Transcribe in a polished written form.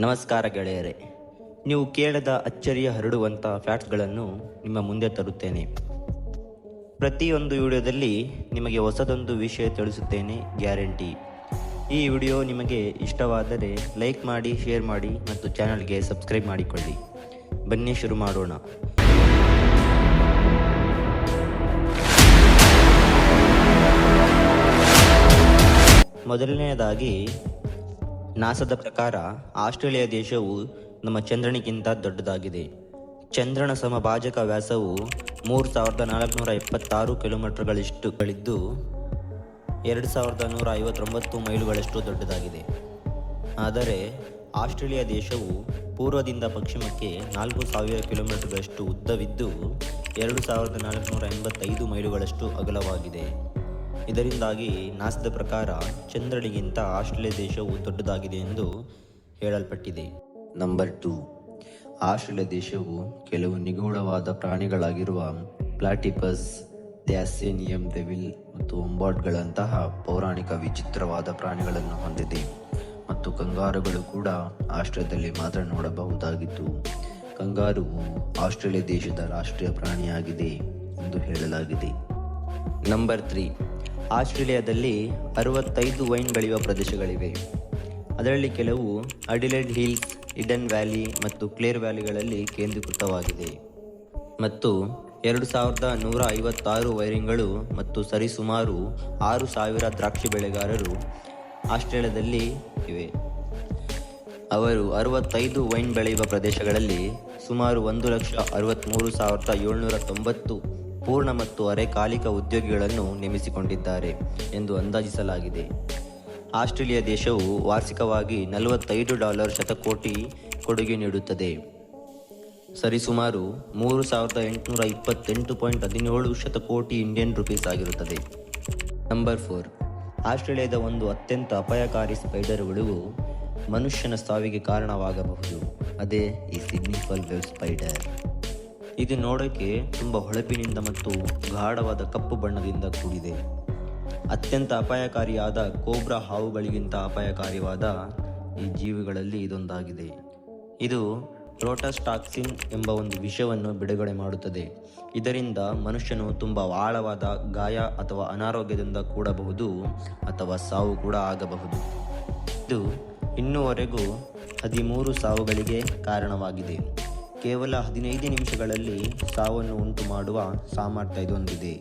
ನಮಸ್ಕಾರ ಗೆಳೆಯರೇ, ನೀವು ಕೇಳದ ಅಚ್ಚರಿಯ ಹರಡುವಂಥ ಫ್ಯಾಕ್ಟ್ಸ್ಗಳನ್ನು ನಿಮ್ಮ ಮುಂದೆ ತರುತ್ತೇನೆ. ಪ್ರತಿಯೊಂದು ವಿಡಿಯೋದಲ್ಲಿ ನಿಮಗೆ ಹೊಸದೊಂದು ವಿಷಯ ತಿಳಿಸುತ್ತೇನೆ, ಗ್ಯಾರಂಟಿ. ಈ ವಿಡಿಯೋ ನಿಮಗೆ ಇಷ್ಟವಾದರೆ ಲೈಕ್ ಮಾಡಿ, ಶೇರ್ ಮಾಡಿ ಮತ್ತು ಚಾನಲ್ಗೆ ಸಬ್ಸ್ಕ್ರೈಬ್ ಮಾಡಿಕೊಳ್ಳಿ. ಬನ್ನಿ ಶುರು ಮಾಡೋಣ. ಮೊದಲನೆಯದಾಗಿ, ನಾಸಾದ ಪ್ರಕಾರ ಆಸ್ಟ್ರೇಲಿಯಾ ದೇಶವು ನಮ್ಮ ಚಂದ್ರನಿಗಿಂತ ದೊಡ್ಡದಾಗಿದೆ. ಚಂದ್ರನ ಸಮಭಾಜಕ ವ್ಯಾಸವು 3476 ಕಿಲೋಮೀಟರ್ಗಳಿದ್ದು 2159 ಮೈಲುಗಳಷ್ಟು ದೊಡ್ಡದಾಗಿದೆ. ಆದರೆ ಆಸ್ಟ್ರೇಲಿಯಾ ದೇಶವು ಪೂರ್ವದಿಂದ ಪಶ್ಚಿಮಕ್ಕೆ 4000 ಕಿಲೋಮೀಟರ್ಗಳಷ್ಟು ಉದ್ದವಿದ್ದು 2485 ಮೈಲುಗಳಷ್ಟು ಅಗಲವಾಗಿದೆ. ಇದರಿಂದಾಗಿ ನಾಸಾದ ಪ್ರಕಾರ ಚಂದ್ರನಿಗಿಂತ ಆಸ್ಟ್ರೇಲಿಯಾ ದೇಶವು ದೊಡ್ಡದಾಗಿದೆ ಎಂದು ಹೇಳಲ್ಪಟ್ಟಿದೆ. ನಂಬರ್ 2, ಆಸ್ಟ್ರೇಲಿಯಾ ದೇಶವು ಕೆಲವು ನಿಗೂಢವಾದ ಪ್ರಾಣಿಗಳಾಗಿರುವ ಪ್ಲಾಟಿಪಸ್, ಥ್ಯಾಸೇನಿಯಂ ಡೆವಿಲ್ ಮತ್ತು ಒಂಬಾಟ್ಗಳಂತಹ ಪೌರಾಣಿಕ ವಿಚಿತ್ರವಾದ ಪ್ರಾಣಿಗಳನ್ನು ಹೊಂದಿದೆ. ಮತ್ತು ಕಂಗಾರುಗಳು ಕೂಡ ಆಸ್ಟ್ರೇಲಿಯಾದಲ್ಲಿ ಮಾತ್ರ ನೋಡಬಹುದಾಗಿದ್ದು, ಕಂಗಾರುವು ಆಸ್ಟ್ರೇಲಿಯಾ ದೇಶದ ರಾಷ್ಟ್ರೀಯ ಪ್ರಾಣಿಯಾಗಿದೆ ಎಂದು ಹೇಳಲಾಗಿದೆ. ನಂಬರ್ 3, ಆಸ್ಟ್ರೇಲಿಯಾದಲ್ಲಿ 65 ವೈನ್ ಬೆಳೆಯುವ ಪ್ರದೇಶಗಳಿವೆ. ಅದರಲ್ಲಿ ಕೆಲವು ಅಡಿಲೇಡ್ ಹಿಲ್ಸ್, ಈಡನ್ ವ್ಯಾಲಿ ಮತ್ತು ಕ್ಲೇರ್ ವ್ಯಾಲಿಗಳಲ್ಲಿ ಕೇಂದ್ರೀಕೃತವಾಗಿದೆ. ಮತ್ತು 2156 ವೈರಿಂಗಳು ಮತ್ತು ಸರಿಸುಮಾರು 6000 ದ್ರಾಕ್ಷಿ ಬೆಳೆಗಾರರು ಆಸ್ಟ್ರೇಲಿಯಾದಲ್ಲಿ ಇವೆ. ಅವರು 65 ವೈನ್ ಬೆಳೆಯುವ ಪ್ರದೇಶಗಳಲ್ಲಿ ಸುಮಾರು 1,63,790 ಪೂರ್ಣ ಮತ್ತು ಅರೆಕಾಲಿಕ ಉದ್ಯೋಗಿಗಳನ್ನು ನೇಮಿಸಿಕೊಂಡಿದ್ದಾರೆ ಎಂದು ಅಂದಾಜಿಸಲಾಗಿದೆ. ಆಸ್ಟ್ರೇಲಿಯಾ ದೇಶವು ವಾರ್ಷಿಕವಾಗಿ $45 ಶತಕೋಟಿ ಕೊಡುಗೆ ನೀಡುತ್ತದೆ, ಸರಿಸುಮಾರು 3828.17 ಶತಕೋಟಿ ಇಂಡಿಯನ್ ರೂಪೀಸ್ ಆಗಿರುತ್ತದೆ. ನಂಬರ್ 4, ಆಸ್ಟ್ರೇಲಿಯಾದ ಒಂದು ಅತ್ಯಂತ ಅಪಾಯಕಾರಿ ಸ್ಪೈಡರ್ ಹುಳುವು ಮನುಷ್ಯನ ಸಾವಿಗೆ ಕಾರಣವಾಗಬಹುದು. ಅದೇ ಈ ಸಿಡ್ನಿ ಫಾಲ್ ವೇವ್ ಸ್ಪೈಡರ್. ಇದು ನೋಡೋಕ್ಕೆ ತುಂಬ ಹೊಳಪಿನಿಂದ ಮತ್ತು ಗಾಢವಾದ ಕಪ್ಪು ಬಣ್ಣದಿಂದ ಕೂಡಿದೆ. ಅತ್ಯಂತ ಅಪಾಯಕಾರಿಯಾದ ಕೋಬ್ರಾ ಹಾವುಗಳಿಗಿಂತ ಅಪಾಯಕಾರಿಯಾದ ಈ ಜೀವಿಗಳಲ್ಲಿ ಇದೊಂದಾಗಿದೆ. ಇದು ಪ್ರೋಟೋಸ್ಟಾಕ್ಸಿನ್ ಎಂಬ ಒಂದು ವಿಷವನ್ನು ಬಿಡುಗಡೆ ಮಾಡುತ್ತದೆ. ಇದರಿಂದ ಮನುಷ್ಯನು ತುಂಬ ಆಳವಾದ ಗಾಯ ಅಥವಾ ಅನಾರೋಗ್ಯದಿಂದ ಕೂಡಬಹುದು ಅಥವಾ ಸಾವು ಕೂಡ ಆಗಬಹುದು. ಇದು ಇನ್ನೂವರೆಗೂ 13 ಸಾವುಗಳಿಗೆ ಕಾರಣವಾಗಿದೆ. ಕೇವಲ 15 ನಿಮಿಷಗಳಲ್ಲಿ ಸಾವನ್ನು ಉಂಟು ಮಾಡುವ ಸಾಮರ್ಥ್ಯ ಇದು ಹೊಂದಿದೆ.